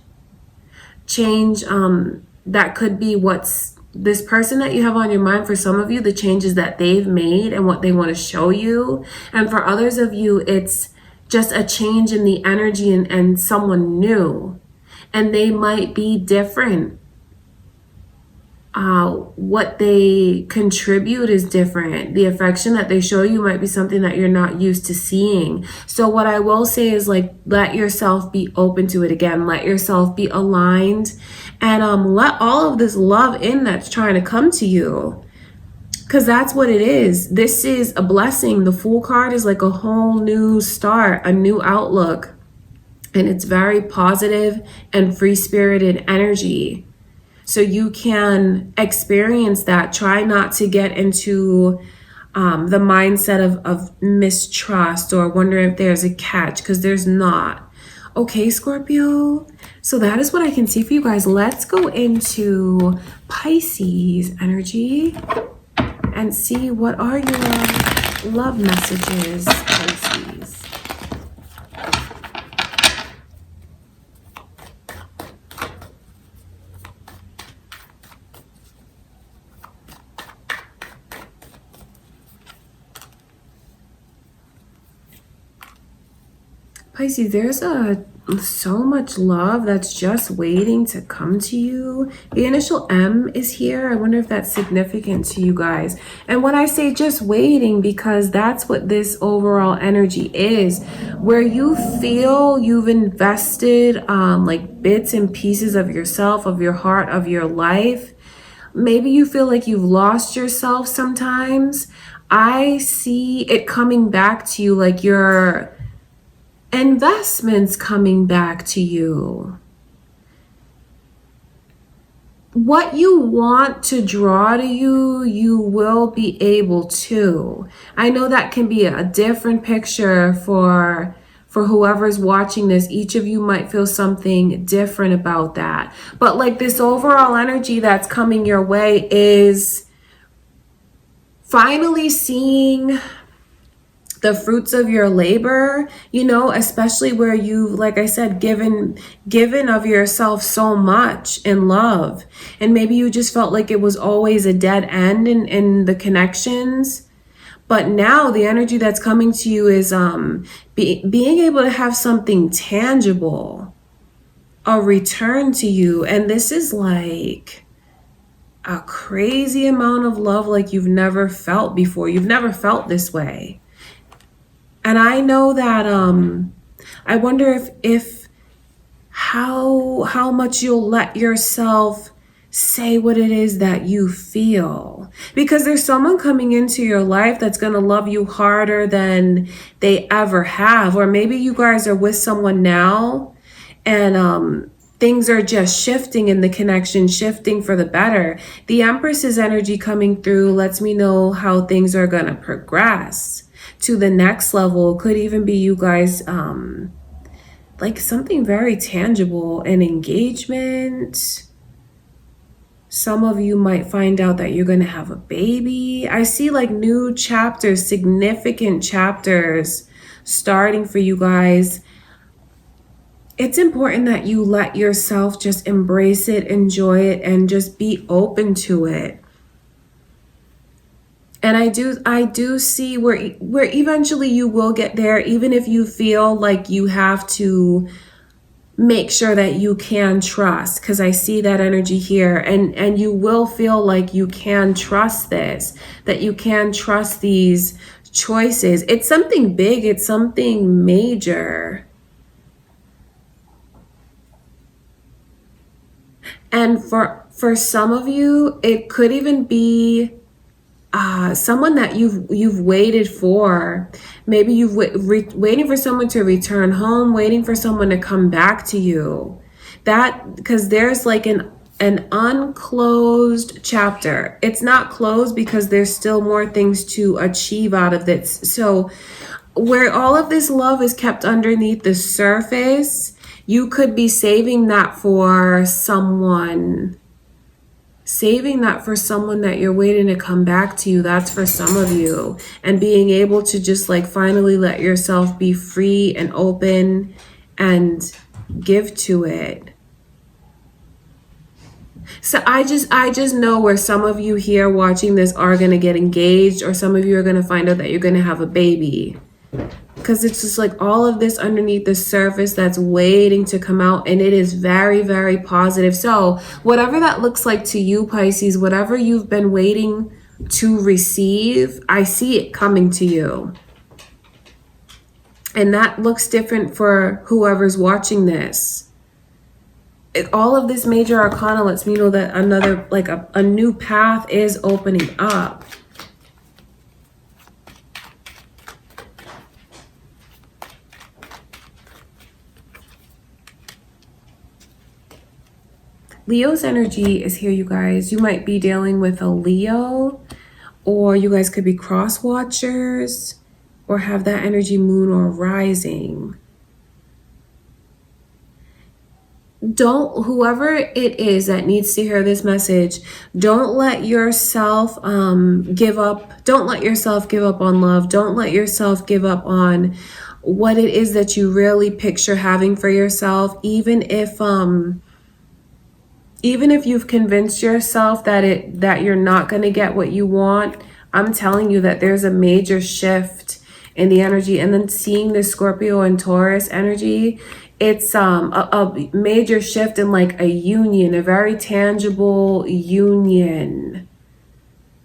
Speaker 1: That could be what's this person that you have on your mind. For some of you, the changes that they've made and what they want to show you. And for others of you, it's just a change in the energy and someone new. And they might be different. What they contribute is different. The affection that they show you might be something that you're not used to seeing. So what I will say is, like, let yourself be open to it again. Let yourself be aligned, and let all of this love in that's trying to come to you, because that's what it is. This is a blessing. The Fool card is like a whole new start, a new outlook, and it's very positive and free-spirited energy. So you can experience that. Try not to get into the mindset of mistrust or wondering if there's a catch, because there's not. Okay, Scorpio. So that is what I can see for you guys. Let's go into Pisces energy and see what are your love messages, Pisces. Pisces, there's so much love that's just waiting to come to you. The initial M is here. I wonder if that's significant to you guys. And when I say just waiting, because that's what this overall energy is, where you feel you've invested like bits and pieces of yourself, of your heart, of your life. Maybe you feel like you've lost yourself sometimes. I see it coming back to you, like your investments coming back to you. what you want to draw to you, you will be able to. I know that can be a different picture for whoever's watching this. Each of you might feel something different about that. But like this overall energy that's coming your way is finally seeing the fruits of your labor, you know, especially where you've, like I said, given of yourself so much in love. And maybe you just felt like it was always a dead end in the connections. But now the energy that's coming to you is being able to have something tangible, a return to you. And this is like a crazy amount of love like you've never felt before. You've never felt this way. And I know that I wonder if how much you'll let yourself say what it is that you feel, because there's someone coming into your life that's going to love you harder than they ever have. Or maybe you guys are with someone now and things are just shifting in the connection, shifting for the better. The Empress's energy coming through lets me know how things are going to progress to the next level. Could even be you guys like something very tangible, an engagement. Some of you might find out that you're going to have a baby. I see like new chapters, significant chapters starting for you guys. It's important that you let yourself just embrace it, enjoy it, and just be open to it. And I do see where eventually you will get there, even if you feel like you have to make sure that you can trust, because I see that energy here, and you will feel like you can trust this, that you can trust these choices. It's something big, it's something major. And for some of you, it could even be someone that you've waited for. Maybe you've waiting for someone to return home, waiting for someone to come back to you. That, because there's like an unclosed chapter. It's not closed because there's still more things to achieve out of this. So where all of this love is kept underneath the surface, you could be saving that for someone. Saving that for someone that you're waiting to come back to you. That's for some of you. And being able to just like finally let yourself be free and open and give to it. So I just know where some of you here watching this are going to get engaged, or some of you are going to find out that you're going to have a baby. Because it's just like all of this underneath the surface that's waiting to come out, and it is very, very positive. So whatever that looks like to you, Pisces, whatever you've been waiting to receive, I see it coming to you. And that looks different for whoever's watching this. All of this major arcana lets me know that another, like a new path is opening up. Leo's energy is here, you guys. You might be dealing with a Leo, or you guys could be cross watchers, or have that energy moon or rising. Whoever it is that needs to hear this message, don't let yourself give up. Don't let yourself give up on love. Don't let yourself give up on what it is that you really picture having for yourself, even if you've convinced yourself that you're not going to get what you want. I'm telling you that there's a major shift in the energy. And then seeing the Scorpio and Taurus energy, it's a major shift in like a union, a very tangible union,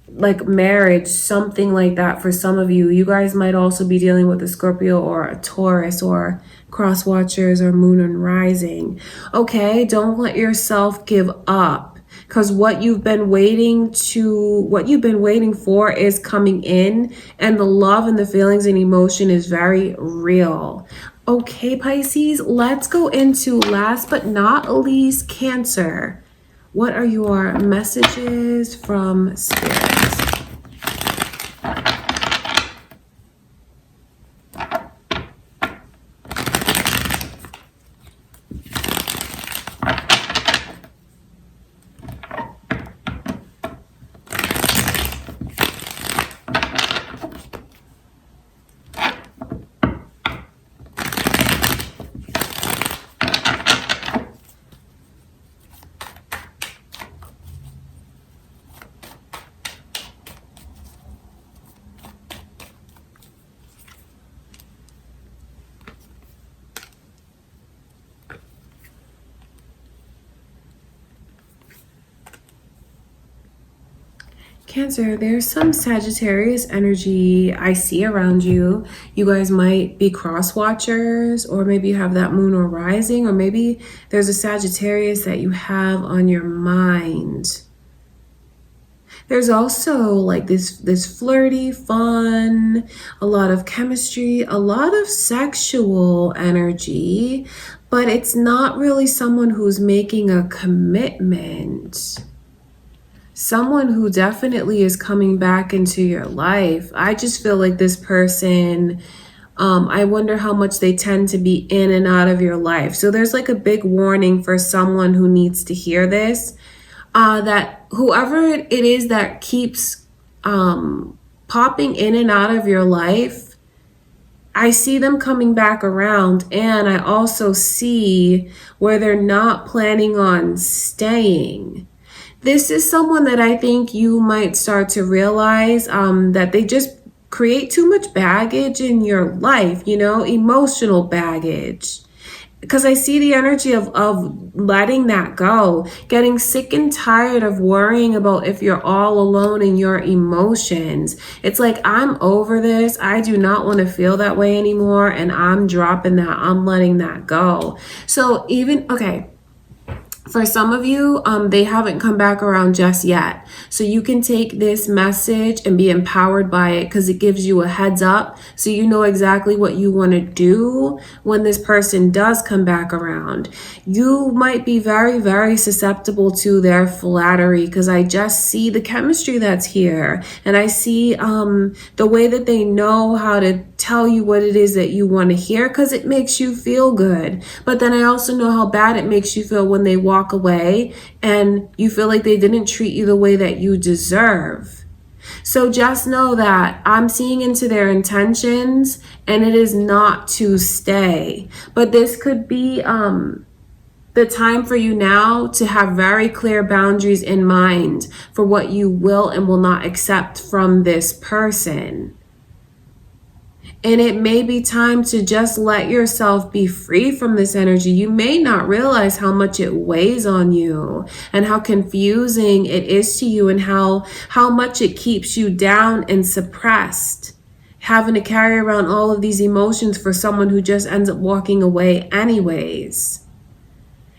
Speaker 1: like marriage, something like that for some of you. You guys might also be dealing with a Scorpio or a Taurus, or cross watchers, or moon and rising. Okay, don't let yourself give up, because what you've been waiting for is coming in, and the love and the feelings and emotion is very real. Okay, Pisces, let's go into, last but not least, Cancer. What are your messages from Spirit? Cancer, there's some Sagittarius energy I see around you. You guys might be cross watchers, or maybe you have that moon or rising, or maybe there's a Sagittarius that you have on your mind. There's also like this flirty, fun, a lot of chemistry, a lot of sexual energy, but it's not really someone who's making a commitment. Someone who definitely is coming back into your life. I just feel like this person, I wonder how much they tend to be in and out of your life. So there's like a big warning for someone who needs to hear this, that whoever it is that keeps popping in and out of your life, I see them coming back around, and I also see where they're not planning on staying. This is someone that I think you might start to realize that they just create too much baggage in your life, you know, emotional baggage. Because I see the energy of letting that go, getting sick and tired of worrying about if you're all alone in your emotions. It's like, I'm over this. I do not want to feel that way anymore. And I'm dropping that. I'm letting that go. So okay. For some of you, they haven't come back around just yet. So you can take this message and be empowered by it, because it gives you a heads up. So you know exactly what you want to do when this person does come back around. You might be very, very susceptible to their flattery, because I just see the chemistry that's here. And I see the way that they know how to tell you what it is that you want to hear, because it makes you feel good. But then I also know how bad it makes you feel when they walk away and you feel like they didn't treat you the way that you deserve. So just know that I'm seeing into their intentions, and it is not to stay. But this could be the time for you now to have very clear boundaries in mind for what you will and will not accept from this person. And it may be time to just let yourself be free from this energy. You may not realize how much it weighs on you, and how confusing it is to you, and how much it keeps you down and suppressed. Having to carry around all of these emotions for someone who just ends up walking away anyways.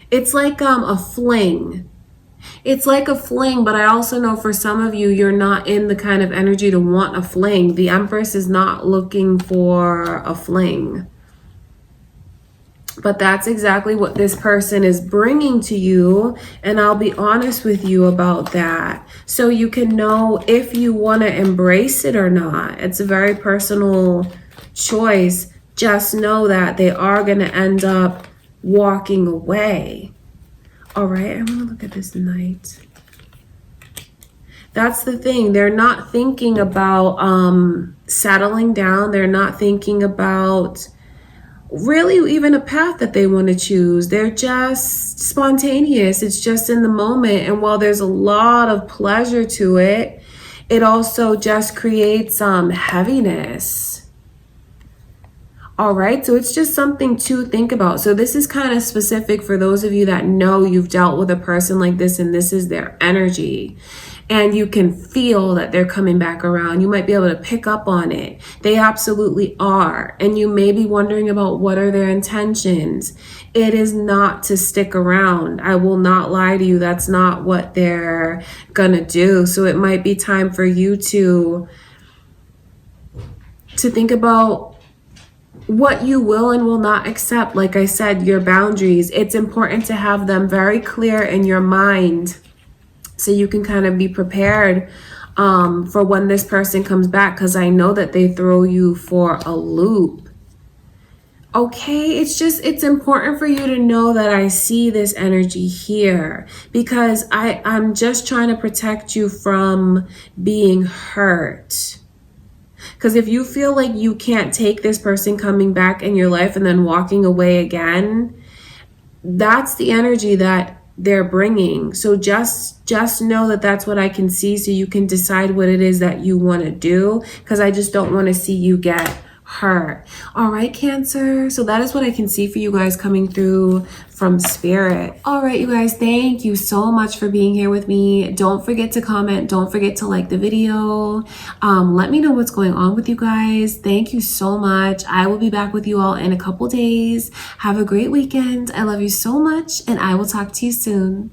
Speaker 1: It's like a fling. It's like a fling, but I also know for some of you, you're not in the kind of energy to want a fling. The Empress is not looking for a fling. But that's exactly what this person is bringing to you, and I'll be honest with you about that. So you can know if you want to embrace it or not. It's a very personal choice. Just know that they are going to end up walking away. All right, I want to look at this Knight. That's the thing. They're not thinking about settling down. They're not thinking about really even a path that they want to choose. They're just spontaneous. It's just in the moment. And while there's a lot of pleasure to it, it also just creates heaviness. All right, so it's just something to think about. So this is kind of specific for those of you that know you've dealt with a person like this, and this is their energy. And you can feel that they're coming back around. You might be able to pick up on it. They absolutely are. And you may be wondering about what are their intentions. It is not to stick around. I will not lie to you. That's not what they're gonna do. So it might be time for you to think about what you will and will not accept. Like I said, your boundaries. It's important to have them very clear in your mind so you can kind of be prepared for when this person comes back, because I know that they throw you for a loop. Okay, it's important for you to know that I see this energy here, because I'm just trying to protect you from being hurt. Because if you feel like you can't take this person coming back in your life and then walking away again, that's the energy that they're bringing. So just know that that's what I can see, so you can decide what it is that you want to do, because I just don't want to see you get hurt. All right, Cancer, so that is what I can see for you guys coming through from Spirit. All right, you guys, thank you so much for being here with me. Don't forget to comment, don't forget to like the video. Let me know what's going on with you guys. Thank you so much. I will be back with you all in a couple days. Have a great weekend. I love you so much, and I will talk to you soon.